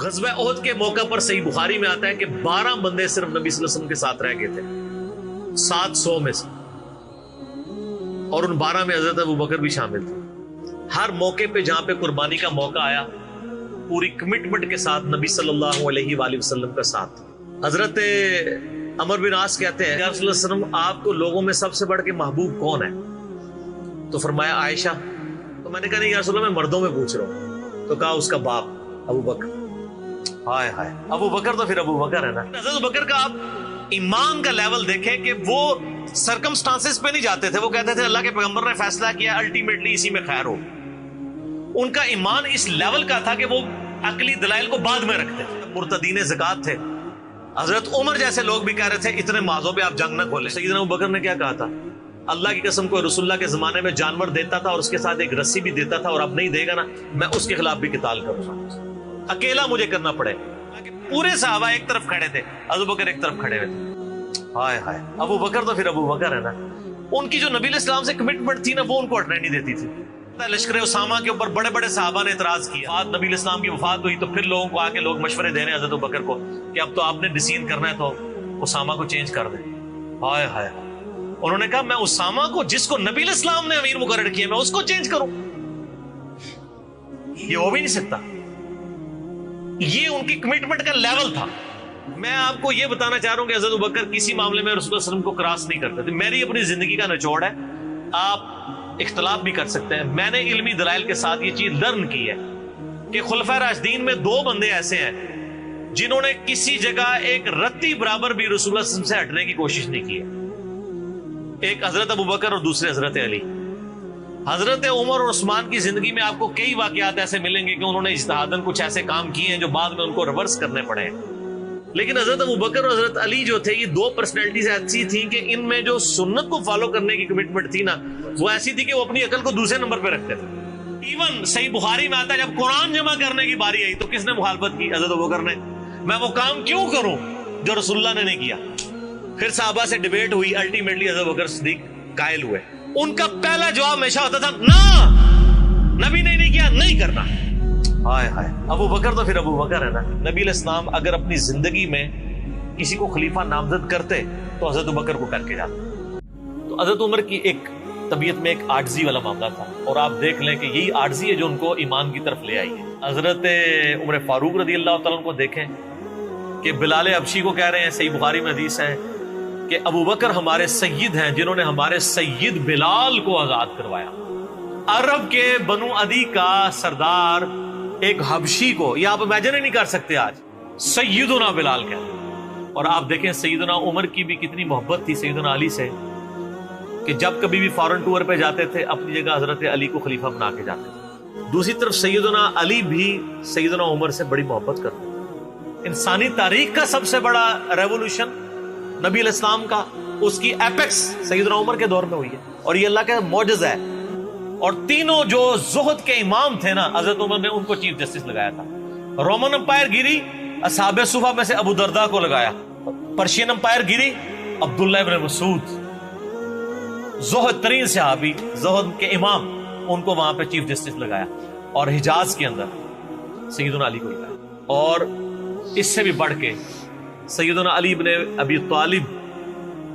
ग़ज़वा उहद के मौके पर सही बुखारी में आता है कि 12 बंदे सिर्फ नबी सल्लल्लाहु अलैहि वसल्लम के साथ रह गए थे 700 में से, और उन 12 में हजरत अबू बकर भी शामिल थे। हर मौके पे जहां पे कुर्बानी का मौका आया, पूरी कमिटमेंट के साथ नबी सल्लल्लाहु अलैहि वसल्लम का साथ। हजरत अमर बिन आस कहते हैं, या रसूलुल्लाह सल्लल्लाहु अलैहि वसल्लम, आपको लोगों में सबसे बढ़ के महबूब कौन है? तो फरमाया आयशा। तो मैंने कहा नहीं या रसूलुल्लाह, मैं मर्दों में पूछ रहा हूँ। तो कहा उसका बाप अबू बकर। हाय हाय, अबू बकर तो फिर अबू बकर है ना। हजरत अबू बकर का आप ईमान का लेवल देखें कि वो सर्कमस्टांसेस पे नहीं जाते थे, वो कहते थे अल्लाह के पैगंबर ने फैसला किया, अल्टीमेटली इसी में खैर हो। उनका ईमान इस लेवल का था कि वो अकली दलाइल को बाद में रखते थे। मुर्तदीन ज़कात थे। हजरत उमर जैसे लोग भी कह रहे थे इतने माजों पे आप जंग न खोले। सैयदना अबू बकर ने क्या कहा था? अल्लाह की कसम, को रसूलुल्लाह के जमाने में जानवर देता था और उसके साथ एक रस्सी भी देता था, और अब नहीं देगा ना, मैं उसके खिलाफ भी किताल करूंगा, अकेला मुझे करना पड़े। पूरे सहाबा एक तरफ खड़े थे, अबू बकर एक तरफ खड़े हुए थे। हाय हाय, अबू बकर तो फिर अबू बकर है ना। उनकी जो नबी इस्लाम से कमिटमेंट थी ना, वो उनको हटने नहीं देती थी। लश्कर उसामा के ऊपर बड़े बड़े सहाबा ने इतराज किया। नबी इस्लाम की वफात हुई तो फिर लोगों को आके लोग मशवरे दे रहे हैं हज़रत अबू बकर को कि अब तो आपने डिसीजन करना है, तो उसामा को चेंज कर दे। हाय हाय, उन्होंने कहा मैं उसामा को, जिसको नबी इस्लाम ने अमीर मुकर्रर किया, मैं उसको चेंज करूं? ये हो भी नहीं सकता। ये उनकी कमिटमेंट का लेवल था। मैं आपको ये बताना चाह रहा हूं कि हज़रत अबू बकर किसी मामले में रसूलुल्लाह सल्लल्लाहु अलैहि वसल्लम को क्रॉस नहीं करते थे। मेरी अपनी जिंदगी का निचोड़ है, आप इख्तलाफ भी कर सकते हैं। मैंने इल्मी दलाइल के साथ ये चीज लर्न की है कि खुलफाए राशिदीन में 2 बंदे ऐसे हैं जिन्होंने किसी जगह एक रत्ती बराबर भी रसूलुल्लाह सल्लल्लाहु अलैहि वसल्लम से हटने की कोशिश नहीं की है। एक हजरत अबू बकर और दूसरे हजरत अली। हजरत उमर और उस्मान की जिंदगी में आपको कई वाकयात ऐसे मिलेंगे कि उन्होंने इज्तिहादन कुछ ऐसे काम किए हैं जो बाद में उनको रिवर्स करने पड़े हैं। लेकिन हजरत अबू बकर और हजरत अली जो थे, ये 2 पर्सनैलिटीज ऐसी थी कि इनमें जो सुन्नत को फॉलो करने की कमिटमेंट थी ना, वो ऐसी थी कि वो अपनी अकल को दूसरे नंबर पे रखते थे। इवन सही बुखारी में आता है, जब कुरान जमा करने की बारी आई तो किसने मुखालफत की? हजरत अबू बकर ने। मैं वो काम क्यों करूं जो रसूलुल्लाह ने नहीं किया? फिर सहाबा से डिबेट हुई, अल्टीमेटली हजरत अबू बकर सिद्दीक कायल हुए। उनका पहला जवाब हमेशा होता था ना, नबी ने नहीं किया, नहीं करना। हाय हाय, अबू बकर तो फिर अबू बकर है ना। नबी इस्लाम अगर अपनी जिंदगी में किसी को खलीफा नामजद करते तो हजरत अबू बकर को करके जाते। तो हजरत उमर की एक तबीयत में एक आजिज़ी वाला मामला था, और आप देख लें कि यही आजिज़ी है जो उनको ईमान की तरफ ले आई है। हजरत उमर फारूक रज़ी अल्लाह तआला अन्हु को देखें कि बिलाल हबशी को कह रहे हैं, सही बुखारी में हदीस है कि अबू बकर हमारे सैयद हैं जिन्होंने हमारे सैयद बिलाल को आजाद करवाया। अरब के बनु अदी का सरदार एक हबशी को, ये आप इमेजिन ही नहीं कर सकते आज, सैयदुना बिलाल कहते। और आप देखें सैयदुना उमर की भी कितनी मोहब्बत थी सैयदुना अली से कि जब कभी भी फॉरेन टूर पे जाते थे अपनी जगह हजरत अली को खलीफा बना के जाते थे। दूसरी तरफ सैयदुना अली भी सैयदुना उमर से बड़ी मोहब्बत करते थे। इंसानी तारीख का सबसे बड़ा रेवोल्यूशन नबी इस्लाम का, उसकी एपेक्स सैयदना उमर के दौर में हुई है, और ये अल्लाह का मौजज़ा है। और तीनों जो ज़ुहद के इमाम थे ना, हजरत उमर ने उनको चीफ जस्टिस लगाया था। रोमन अंपायर गिरी, असहाबे सुफा में से अबू दरदा को लगाया। पर्शियन अंपायर गिरी, अब्दुल्लाह इब्न मसूद, ज़ुहद तरीन सहाबी, ज़ुहद के इमाम, उनको वहां पे चीफ जस्टिस लगाया। और हिजाज के अंदर सैयदना अली को लगाया। और इससे भी बढ़ के सैयदना अली इब्न अबी तालिब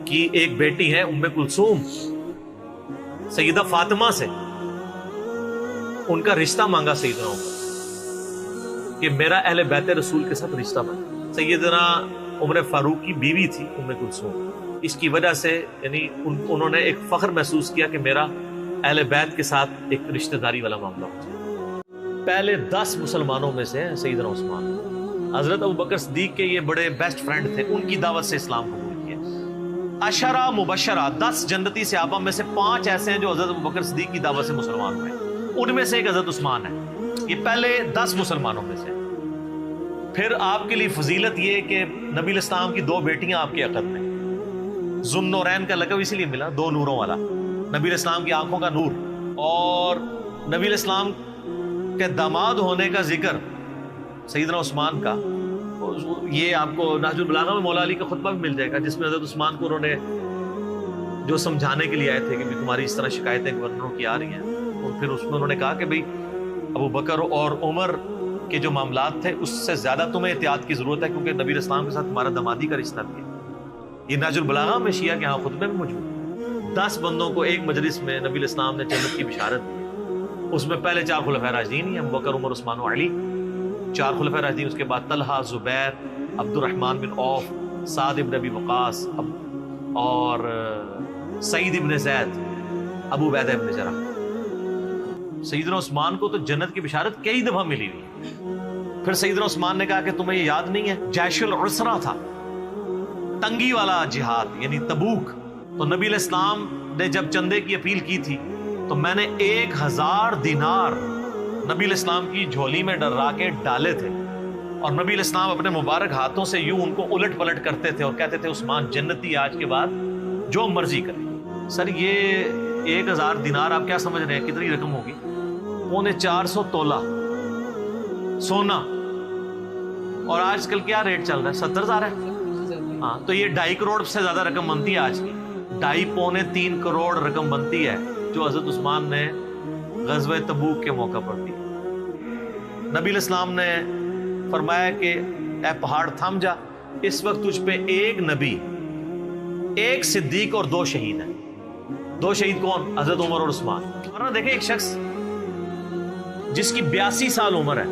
की एक बेटी है उम्मे कुलसूम, सैयदा फातिमा से उनका रिश्ता मांगा सैयदना उमर कि मेरा अहले बैत रसूल के साथ रिश्ता बना। सैयदना उमर फारूक की बीवी थी उम्मे कुलसूम। इसकी वजह से यानी उन्होंने एक फख्र महसूस किया कि मेरा अहले बैत के साथ एक रिश्तेदारी वाला मामला हो जाए। पहले 10 मुसलमानों में से सैयदना उस्मान। हजरत अबू बकर सिद्दीक के ये बड़े बेस्ट फ्रेंड थे, उनकी दावत से इस्लाम कबूल किया। अशरा मुबशरा 10 जन्नती सहाबा में से 5 ऐसे हैं जो हजरत अबू बकर सिद्दीक की दावत से मुसलमान हुए। उनमें से एक हजरत उस्मान है। ये पहले 10 मुसलमानों में से। फिर आपके लिए फजीलत ये कि नबी इस्लाम की 2 बेटियां आपके अक़द में। ज़ुन्नूरैन का लक़ब इसीलिए मिला, 2 नूरों वाला। नबी इस्लाम की आंखों का नूर। और नबी इस्लाम के दामाद होने का जिक्र सैयदना उस्मान का, ये आपको नाजुल बलागा में मौला अली का खुतबा भी मिल जाएगा, जिसमें हज़रत उस्मान को उन्होंने जो समझाने के लिए आए थे कि भाई तुम्हारी इस तरह शिकायतें गवर्नरों की आ रही हैं, और फिर उसमें उन्होंने कहा कि भाई अबू बकर और उमर کے جو معاملات تھے اس سے زیادہ تمہیں احتیاط کی ضرورت ہے، کیونکہ نبی اسلام کے ساتھ تمہارا دمادی کا رشتہ بھی ہے۔ یہ نہج البلاغہ میں شیعہ کے ہاں خطبے میں موجود ہے۔ 10 بندوں کو ایک مجلس میں نبی الاسلام نے جنت کی بشارت دی۔ اس میں پہلے 4 خلفائے راشدین ہیں، ابوبکر، عمر، عثمان و علی، 4 خلفائے راشدین، اس کے بعد طلحہ، زبیر، عبد الرحمن بن عوف، سعد بن ابی وقاص اور سعید بن زید، ابو عبیدہ بن جرح۔ سیدنا عثمان کو تو جنت کی بشارت کئی دفعہ ملی ہوئی ہے۔ پھر سیدنا عثمان نے کہا کہ تمہیں یہ یاد نہیں ہے جیش العسرہ تھا، تنگی والا جہاد یعنی تبوک، تو نبی علیہ السلام نے جب چندے کی اپیل کی تھی تو میں نے 1000 دینار نبی علیہ السلام کی جھولی میں ڈرا کے ڈالے تھے، اور نبی علیہ السلام اپنے مبارک ہاتھوں سے یوں ان کو الٹ پلٹ کرتے تھے اور کہتے تھے عثمان جنتی، آج کے بعد جو مرضی کرے۔ سر یہ 1000 دینار آپ کیا سمجھ رہے ہیں کتنی رقم ہوگی؟ 450 تولہ سونا، اور آج کل کیا ریٹ چل رہا ہے؟ 70,000 ہے۔ ہاں تو یہ 2.5 کروڑ سے زیادہ رقم بنتی ہے آج کی، 2.5-3 کروڑ رقم بنتی ہے جو حضرت عثمان نے غزوہ تبوک کے موقع پر دی۔ نبی علیہ السلام نے فرمایا کہ اے پہاڑ تھم جا، اس وقت تجھ پہ 1 نبی، 1 صدیق اور 2 شہید ہیں۔ 2 شہید کون؟ حضرت عمر اور عثمان۔ ورنہ دیکھیں ایک شخص جس کی 82 سال عمر ہے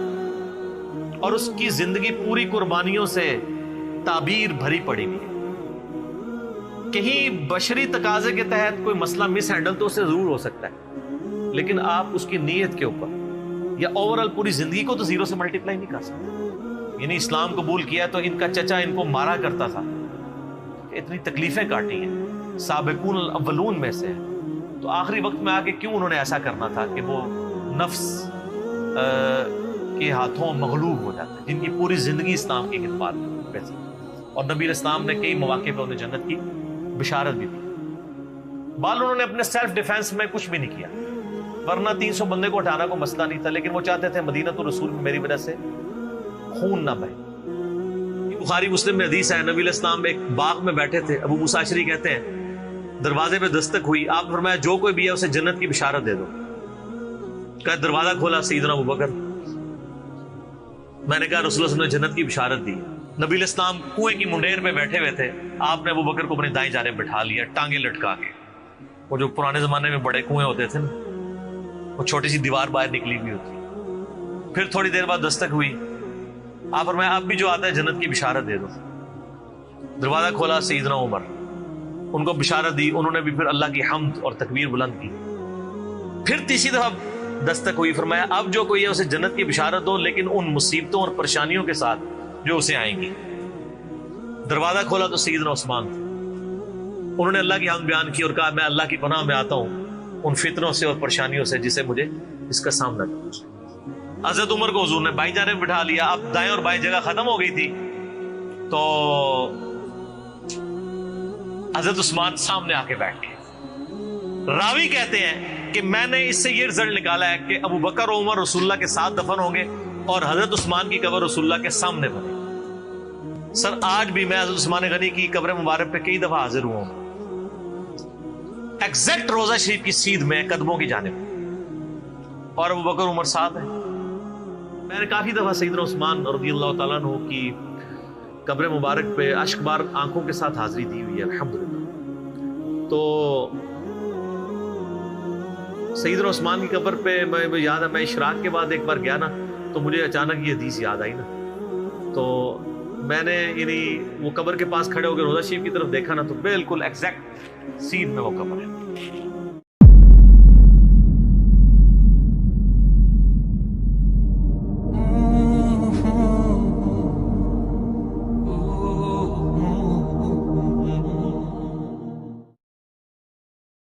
اور اس کی زندگی پوری قربانیوں سے تعبیر بھری پڑی ہوئی ہے، کہیں بشری تقاضے کے تحت کوئی مسئلہ مس ہینڈل تو اس سے ضرور ہو سکتا ہے، لیکن آپ اس کی نیت کے اوپر یا اوورآل پوری زندگی کو تو 0 سے ملٹیپلائی نہیں کر سکتے۔ یعنی اسلام قبول کیا تو ان کا چچا ان کو مارا کرتا تھا، اتنی تکلیفیں کاٹی ہیں، سابقون الاولون میں سے، تو آخری وقت میں آ کے کیوں انہوں نے ایسا کرنا تھا کہ وہ نفس کے ہاتھوں مغلوب ہو جاتے ہیں، جن کی پوری زندگی اسلام کی خدمات میں تھی، اور نبی علیہ السلام نے کئی مواقع پہ انہیں جنت کی بشارت بھی دی۔ بال انہوں نے اپنے سیلف ڈیفenس میں کچھ بھی نہیں کیا، ورنہ 300 بندے کو ہٹانا کوئی مسئلہ نہیں تھا، لیکن وہ چاہتے تھے مدینہ الرسول میں میری وجہ سے خون نہ بہے۔ بخاری مسلم میں حدیث ہے، نبی علیہ السلام ایک باغ میں بیٹھے تھے، ابو موسیٰ اشعری کہتے ہیں دروازے پہ دستک ہوئی، آپ نے فرمایا جو کوئی بھی ہے اسے جنت کی بشارت دے دو۔ کہ دروازہ کھولا، سیدنا ابوبکر، میں نے کہا رسول اللہ صلی اللہ علیہ وسلم نے جنت کی بشارت دی۔ نبی علیہ السلام کنویں کی منڈیر میں بیٹھے ہوئے تھے، آپ نے ابوبکر کو اپنی دائیں جانب بٹھا لیا، ٹانگیں لٹکا کے، وہ جو پرانے زمانے میں بڑے کنویں ہوتے تھے نا، وہ چھوٹی سی دیوار باہر نکلی ہوئی ہوتی۔ پھر تھوڑی دیر بعد دستک ہوئی، آپ فرمایا اب بھی جو آتا ہے جنت کی بشارت دے دو۔ دروازہ کھولا، سیدنا عمر، ان کو بشارت دی، انہوں نے بھی پھر اللہ کی حمد اور تکبیر بلند کی۔ پھر تیسری دفعہ دستک ہوئی، فرمایا اب جو کوئی ہے اسے جنت کی بشارت دو، لیکن ان مصیبتوں اور پریشانیوں کے ساتھ جو اسے آئیں گی۔ دروازہ کھولا تو سیدنا عثمان تھے، انہوں نے اللہ کی حمد بیان کی اور کہا میں اللہ کی پناہ میں آتا ہوں ان فتنوں سے اور پریشانیوں سے جسے مجھے اس کا سامنا کرنا۔ حضرت عمر کو حضور نے بائیں جانب بٹھا لیا، اب دائیں اور بائیں جگہ ختم ہو گئی تھی، تو حضرت عثمان سامنے آ کے بیٹھ گئے۔ راوی کہتے ہیں کہ میں نے اس سے یہ رزلٹ نکالا ہے کہ ابو بکر و عمر رسول اللہ کے ساتھ دفن ہوں گے اور حضرت عثمان کی قبر رسول اللہ کے سامنے بنے۔ سر آج بھی میں حضرت عثمان غنی کی قبر مبارک پہ کئی دفعہ حاضر ہوا ہوں، ایگزیکٹ روضہ شریف کی سیدھ میں قدموں کی جانب، اور ابو بکر عمر ساتھ ہیں۔ میں نے کافی دفعہ سیدنا عثمان رضی اللہ تعالیٰ عنہ کی قبر مبارک پہ اشک بار آنکھوں کے ساتھ حاضری دی ہوئی ہے الحمدللہ۔ تو سیدنا عثمان کی قبر پہ میں یاد ہے، میں اشراق کے بعد ایک بار گیا نا، تو مجھے اچانک یہ حدیث یاد آئی نا، تو میں نے یعنی وہ قبر کے پاس کھڑے ہو کے روضہ شریف کی طرف دیکھا نا، تو بالکل ایگزیکٹ سین میں وہ قبر ہے۔